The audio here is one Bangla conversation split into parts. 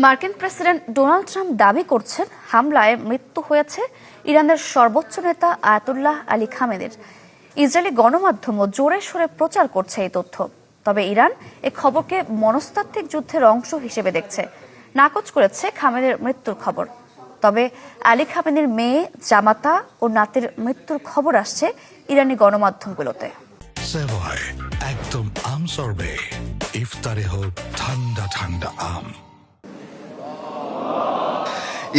মার্কিন প্রেসিডেন্ট ডোনাল্ড ট্রাম্প দাবি করছেন হামলায় মৃত্যু হয়েছে ইরানের সর্বোচ্চ নেতা আয়াতুল্লাহ আলী খামেনির। ইসরায়েলি গণমাধ্যমও জোরে সোরে প্রচার করছে এই তথ্য। তবে ইরান এই খবরকে মনস্তাত্ত্বিক যুদ্ধের অংশ হিসেবে দেখছে, নাকচ করেছে খামেনির মৃত্যুর খবর। তবে আলী খামেনির মেয়ে, জামাতা ও নাতির মৃত্যুর খবর আসছে ইরানি গণমাধ্যমগুলোতে। একদম আম সরবে, ইফতারে হোক ঠান্ডা ঠান্ডা আম।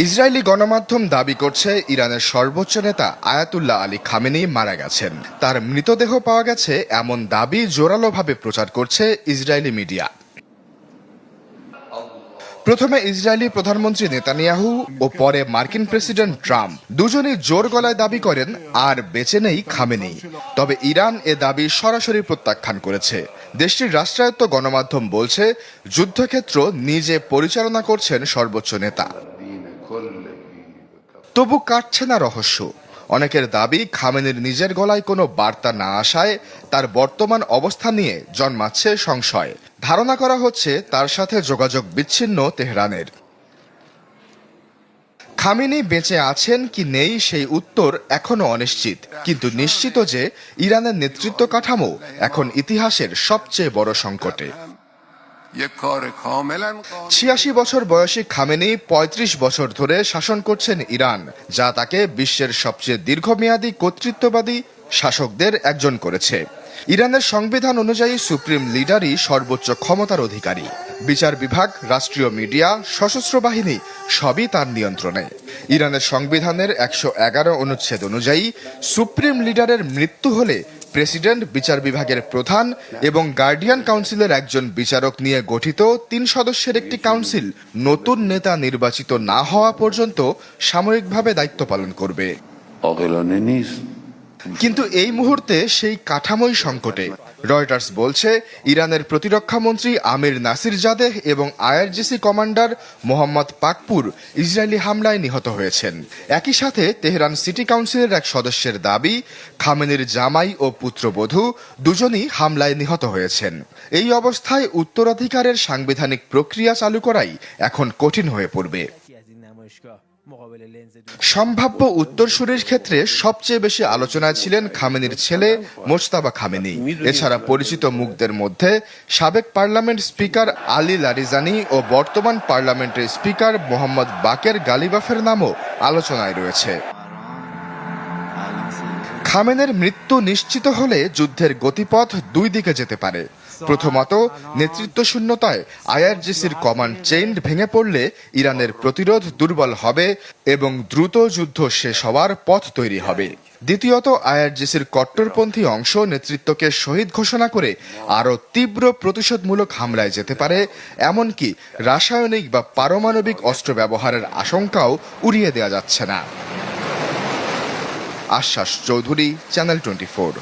ইসরায়েলি গণমাধ্যম দাবি করছে ইরানের সর্বোচ্চ নেতা আয়াতুল্লাহ আলী খামেনি মারা গেছেন। তার মৃতদেহ পাওয়া গেছে এমন দাবি জোরালোভাবে প্রচার করছে ইসরায়েলি মিডিয়া। প্রথমে ইসরায়েলি প্রধানমন্ত্রী নেতানিয়াহু ও পরে মার্কিন প্রেসিডেন্ট ট্রাম্প দুজনেই জোর গলায় দাবি করেন আর বেঁচে নেই খামেনি। তবে ইরান এ দাবি সরাসরি প্রত্যাখ্যান করেছে। দেশটির রাষ্ট্রায়ত্ত গণমাধ্যম বলছে যুদ্ধক্ষেত্র নিজে পরিচালনা করছেন সর্বোচ্চ নেতা। তবু কাটছে না রহস্য। অনেকের দাবি খামেনির নিজের গলায় কোনো বার্তা না আসায় তার বর্তমান অবস্থা নিয়ে জন্মাচ্ছে সংশয়। ধারণা করা হচ্ছে তার সাথে যোগাযোগ বিচ্ছিন্ন তেহরানের। খামেনি বেঁচে আছেন কি নেই সেই উত্তর এখনো অনিশ্চিত, কিন্তু নিশ্চিত যে ইরানের নেতৃত্ব কাঠামো এখন ইতিহাসের সবচেয়ে বড় সংকটে। ৮৬ বছর বয়সী খামেনি ৩৫ বছর ধরে শাসন করছেন ইরান, যা তাকে বিশ্বের সবচেয়ে দীর্ঘমেয়াদী কর্তৃত্ববাদী শাসকদের একজন করেছে। ইরানের সংবিধান অনুযায়ী সুপ্রিম লিডারই সর্বোচ্চ ক্ষমতার অধিকারী। বিচার বিভাগ, রাষ্ট্রীয় মিডিয়া, সশস্ত্র বাহিনী সবই তার নিয়ন্ত্রণে। ইরানের সংবিধানের ১১১ অনুচ্ছেদ অনুযায়ী সুপ্রিম লিডারের মৃত্যু হলে প্রেসিডেন্ট, বিচার বিভাগের প্রধান এবং গার্ডিয়ান কাউন্সিলের একজন বিচারক নিয়ে গঠিত ৩ সদস্যের একটি কাউন্সিল নতুন নেতা নির্বাচিত না হওয়া পর্যন্ত সাময়িকভাবে দায়িত্ব পালন করবে। কিন্তু এই মুহূর্তে সেই কাঠামোই সংকটে। রয়টার্স বলছে ইরানের প্রতিরক্ষা মন্ত্রী আমির নাসির জাদেহ এবং IRGC commander Mohammad Pakpour Israeli হামলায় নিহত হয়েছেন। একই সাথে তেহরান সিটি কাউন্সিলের এক সদস্যের দাবি খামেনির জামাই ও পুত্রবধূ দুজনই হামলায় নিহত হয়েছেন। এই অবস্থায় উত্তরাধিকারের সাংবিধানিক প্রক্রিয়া চালু করাই এখন কঠিন হয়ে পড়বে। সম্ভাব্য উত্তরসূরির ক্ষেত্রে সবচেয়ে বেশি আলোচনায় ছিলেন খামেনির ছেলে মোজতাবা খামেনি। এছাড়া পরিচিত মুখদের মধ্যে সাবেক পার্লামেন্ট স্পিকার আলী লারিজানি ও বর্তমান পার্লামেন্টের স্পিকার মোহাম্মদ বাকের গালিবাফের নামও আলোচনায় রয়েছে। খামেনির মৃত্যু নিশ্চিত হলে যুদ্ধের গতিপথ দুই দিকে যেতে পারে। প্রথমত, নেতৃত্ব শূন্যতায় আইআরজিসির কমান্ড চেইন ভেঙে পড়লে ইরানের প্রতিরোধ দুর্বল হবে এবং দ্রুত যুদ্ধ শেষ হওয়ার পথ তৈরি হবে। দ্বিতীয়ত, আইআরজিসির কট্টরপন্থী অংশ নেতৃত্বকে শহীদ ঘোষণা করে আরও তীব্র প্রতিশোধমূলক হামলায় যেতে পারে, এমনকি রাসায়নিক বা পারমাণবিক অস্ত্র ব্যবহারের আশঙ্কাও উড়িয়ে দেওয়া যাচ্ছে না। আশ্বাস চৌধুরী, চ্যানেল 24।